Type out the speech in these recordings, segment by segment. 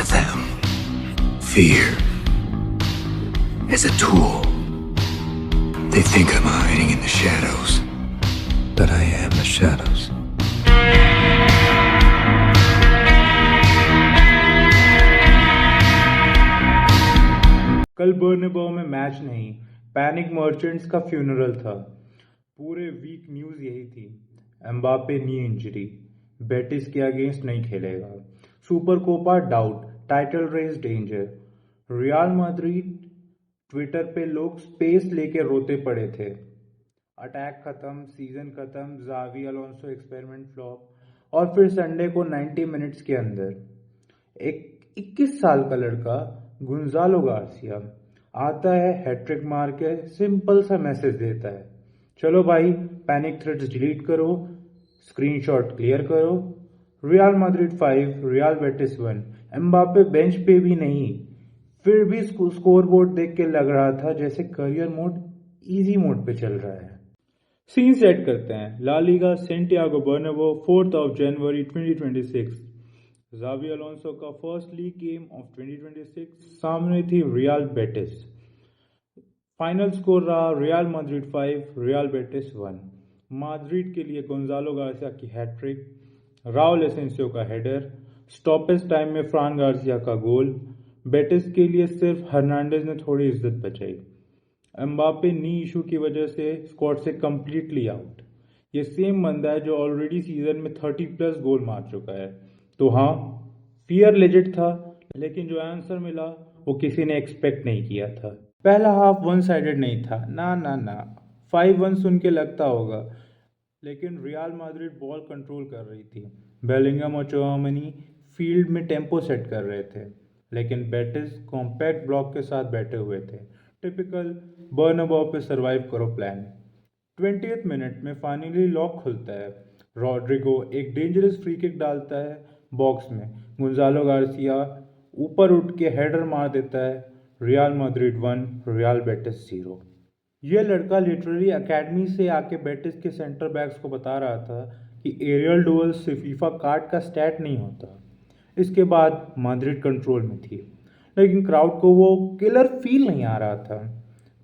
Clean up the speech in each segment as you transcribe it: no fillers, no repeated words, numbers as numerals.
to them. Fear is a tool. They think I'm hiding in the shadows, but I am the shadows. कल बर्नेबाउ में match नहीं, panic merchants का funeral था। पूरे week news यही थी, एम्बापे नी इंजरी, बेटिस के against नहीं खेलेगा, super Copa doubt, title race danger. Real Madrid Twitter पे लोग स्पेस लेके रोते पड़े थे। अटैक खत्म, सीजन खत्म, जावी अलोंसो एक्सपेरिमेंट फ्लॉप, और फिर संडे को 90 मिनट्स के अंदर एक 21 साल का लड़का गुंजालो गार्सिया आता है, हैट्रिक मार के सिंपल सा मैसेज देता है, चलो भाई पैनिक थ्रेड्स डिलीट करो, स्क्रीनशॉट क्लियर करो, real Madrid 5 Real Betis 1। Mbappe bench पे भी नहीं, फिर भी स्कोर बोर्ड देख के लग रहा था जैसे करियर मोड इजी मोड पे चल रहा है। सीन सेट करते हैं, ला लीगा, सैंटियागो बर्नाब्यू, 4 जनवरी 2026। जावी अलोंसो का फर्स्ट लीग गेम ऑफ 2026, सामने थी रियल बेटिस। फाइनल स्कोर रहा real Madrid 5 Real Betis 1। Madrid के लिए गोंजालो गार्सिया की हैट्रिक, राउल एसेंसियो का हेडर, स्टॉपेज टाइम में फ्रान गार्सिया का गोल। बेटिस के लिए सिर्फ हर्नांडेज ने थोड़ी इज्जत बचाई। एम्बापे नी इशू की वजह से स्क्वाड से कंप्लीटली आउट। ये सेम बंदा है जो ऑलरेडी सीजन में 30+ गोल मार चुका है। तो हाँ, फियर लेजेंड था, लेकिन जो आंसर मिला वो किसी ने एक्सपेक्ट नहीं किया था। पहला हाफ वन साइडेड नहीं था, ना 5-1 सुन के लगता होगा, लेकिन रियल मैड्रिड बॉल कंट्रोल कर रही थी। बेलिंगम और चुआमेनी फील्ड में टेम्पो सेट कर रहे थे, लेकिन बेटिस कॉम्पैक्ट ब्लॉक के साथ बैठे हुए थे। टिपिकल बर्नाब्यू पे सर्वाइव करो प्लान। 20th मिनट में फाइनली लॉक खुलता है। रॉड्रिगो एक डेंजरस फ्री किक डालता है बॉक्स में, गोंजालो गार्सिया ऊपर उठ के हेडर मार देता है। Real Madrid 1 real Betis 0। यह लड़का लिटरली एकेडमी से आके बेटिस के सेंटर बैक्स को बता रहा था कि एरियल डुअल से फीफा कार्ड का स्टैट नहीं होता। इसके बाद मैड्रिड कंट्रोल में थी, लेकिन क्राउड को वो किलर फील नहीं आ रहा था।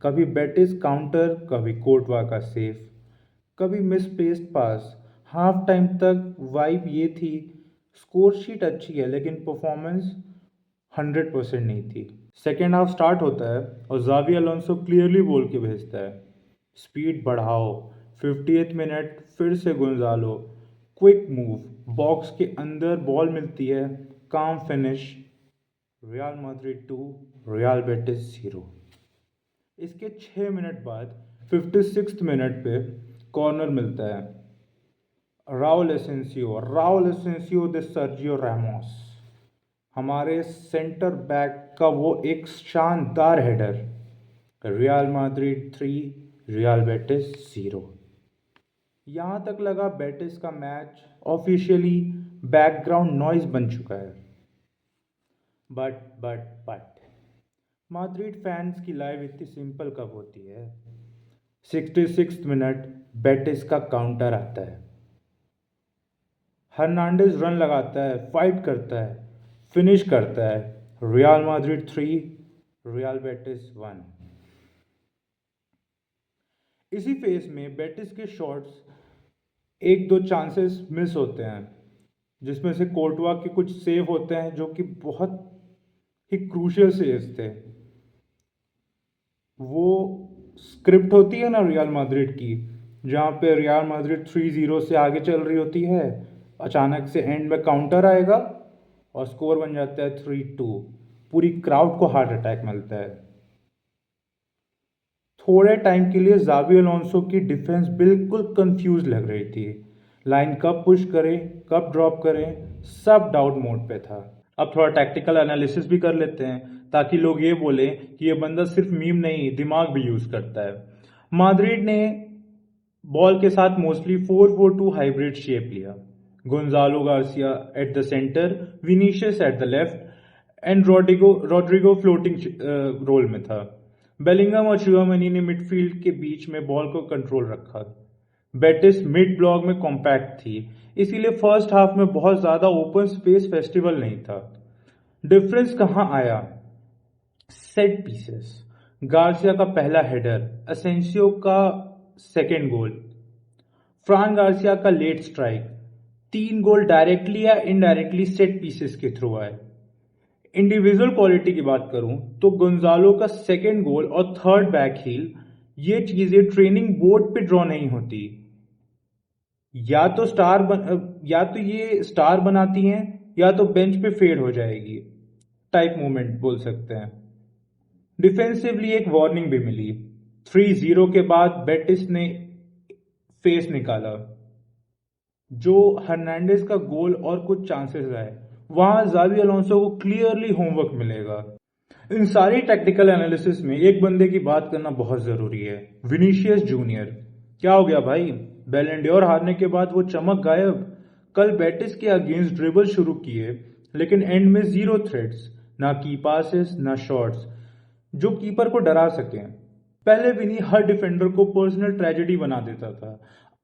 कभी बेटिस काउंटर, कभी कोर्टवा का सेफ, कभी मिसप्लेस्ड पास। हाफ टाइम तक वाइब ये थी, स्कोर शीट अच्छी है लेकिन परफॉर्मेंस 100% नहीं थी। सेकेंड हाफ स्टार्ट होता है और जावी अलोंसो क्लियरली बोल के भेजता है, स्पीड बढ़ाओ। 50th मिनट फिर से गोंजालो, क्विक मूव, बॉक्स के अंदर बॉल मिलती है, काम finish. Real Madrid 2 real Betis 0। इसके 6 मिनट बाद 56th मिनट पे कॉर्नर मिलता है। राउल एसेंसियो दे सर्जियो रामोस, हमारे सेंटर बैक का वो एक शानदार header. Real Madrid 3 real Betis 0। यहाँ तक लगा बेटिस का मैच ऑफिशियली बैकग्राउंड नॉइज बन चुका है। बट मैड्रिड फैंस की लाइफ इतनी सिंपल कब होती है? 66th मिनट बेटिस का काउंटर आता है। हर्नांडेज रन लगाता है, फाइट करता है, फिनिश करता है। Real Madrid 3 real Betis 1। इसी फेज में बेटिस के शॉट्स 1-2 चांसेस मिस होते हैं, जिसमें से कोर्टवा के कुछ सेव होते हैं जो कि बहुत ही क्रूशियल सेव्स थे। वो स्क्रिप्ट होती है ना रियल मैड्रिड की, जहाँ पे रियल मैड्रिड 3-0 से आगे चल रही होती है, अचानक से एंड में काउंटर आएगा और स्कोर बन जाता है 3-2। पूरी क्राउड को हार्ट अटैक मिलता है। थोड़े टाइम के लिए जावी अलोंसो की डिफेंस बिल्कुल कंफ्यूज लग रही थी। लाइन कब पुश करें, कब ड्रॉप करें, सब डाउट मोड पे था। अब थोड़ा टैक्टिकल एनालिसिस भी कर लेते हैं, ताकि लोग ये बोले कि ये बंदा सिर्फ मीम नहीं, दिमाग भी यूज करता है। मैड्रिड ने बॉल के साथ मोस्टली 4-4-2 हाइब्रिड शेप लिया। Gonzalo Garcia at the centre, Vinicius at the left and Rodrigo floating role में था। बेलिंगम और चुआमेनी ने मिडफील्ड के बीच में बॉल को कंट्रोल रखा। बेटिस मिड ब्लॉक में कॉम्पैक्ट थी, इसीलिए फर्स्ट हाफ में बहुत ज्यादा ओपन स्पेस फेस्टिवल नहीं था। डिफरेंस कहां आया? सेट पीसेस, गार्सिया का पहला हेडर, असेंसियो का सेकेंड गोल, फ्रान गार्सिया का लेट स्ट्राइक, 3 गोल डायरेक्टली या इनडायरेक्टली सेट पीसेस के थ्रू आए। इंडिविजुअल क्वालिटी की बात करूं तो गोंजालो का सेकेंड गोल और थर्ड बैक हील, ये चीजें ट्रेनिंग बोर्ड पे ड्रॉ नहीं होती। या तो ये स्टार बनाती हैं या तो बेंच पे फेड हो जाएगी, टाइप मूवमेंट बोल सकते हैं। डिफेंसिवली एक वार्निंग भी मिली। 3-0 के बाद बेटिस ने फेस निकाला। जो हर्नांडेज का गोल और कुछ चांसेस आए, वहां जावी अलोंसो को क्लियरली होमवर्क मिलेगा। इन सारी टेक्निकल एनालिसिस में एक बंदे की बात करना बहुत जरूरी है, विनीशियस जूनियर। क्या हो गया भाई? बैलन डोर हारने के बाद वो चमक गायब। कल बेटिस के अगेंस्ट ड्रिबल शुरू किए, लेकिन एंड में 0 थ्रेड्स, ना की पासेस ना शॉट्स जो कीपर को डरा सके। पहले विनी हर डिफेंडर को पर्सनल ट्रेजेडी बना देता था।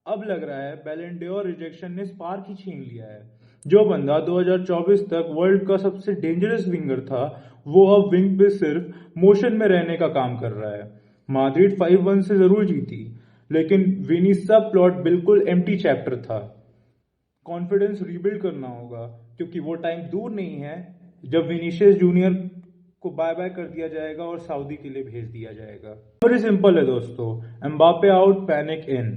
अब लग रहा है बैलन डोर रिजेक्शन ने स्पार्क ही छीन लिया है। जो बंदा 2024 तक वर्ल्ड का सबसे डेंजरस विंगर था, वो अब विंग पे सिर्फ मोशन में रहने का काम कर रहा है। माद्रिद 5-1 से जरूर जीती, लेकिन विनी सब प्लॉट बिल्कुल एम्प्टी चैप्टर था। कॉन्फिडेंस रीबिल्ड करना होगा, क्योंकि वो टाइम दूर नहीं है जब विनीशियस जूनियर को बाय बाय कर दिया जाएगा और सऊदी के लिए भेज दिया जाएगा। बड़ी सिंपल है दोस्तों, एम्बापे आउट, पैनिक इन।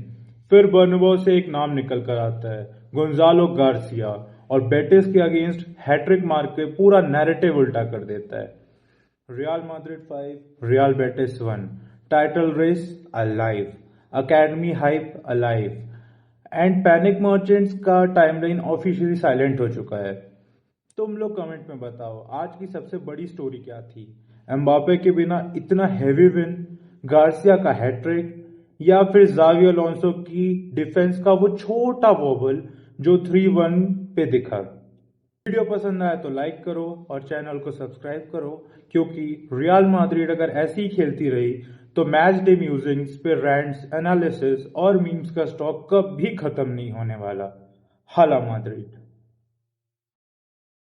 फिर बर्नाब्यू से एक नाम निकल कर आता है, गोंजालो गार्सिया, और बेटिस के अगेंस्ट हैट्रिक मार के पूरा नैरेटिव उल्टा कर देता है। Real Madrid 5, Real Betis 1, title race alive, academy hype alive, and panic merchants का टाइमलाइन ऑफिशियली साइलेंट हो चुका है। तुम लोग कमेंट में बताओ आज की सबसे बड़ी स्टोरी क्या थी? एम्बापे के बिना इतना हैवी विन, गार्सिया का हैट्रिक, या फिर जावी अलोंसो की डिफेंस का वो छोटा वॉबल जो 3-1 पे दिखा? वीडियो पसंद आया तो लाइक करो और चैनल को सब्सक्राइब करो, क्योंकि रियल मैड्रिड अगर ऐसी ही खेलती रही तो मैच डे म्यूजिक्स पे रैंट्स, एनालिसिस और मीम्स का स्टॉक कभी खत्म नहीं होने वाला। हाला मैड्रिड।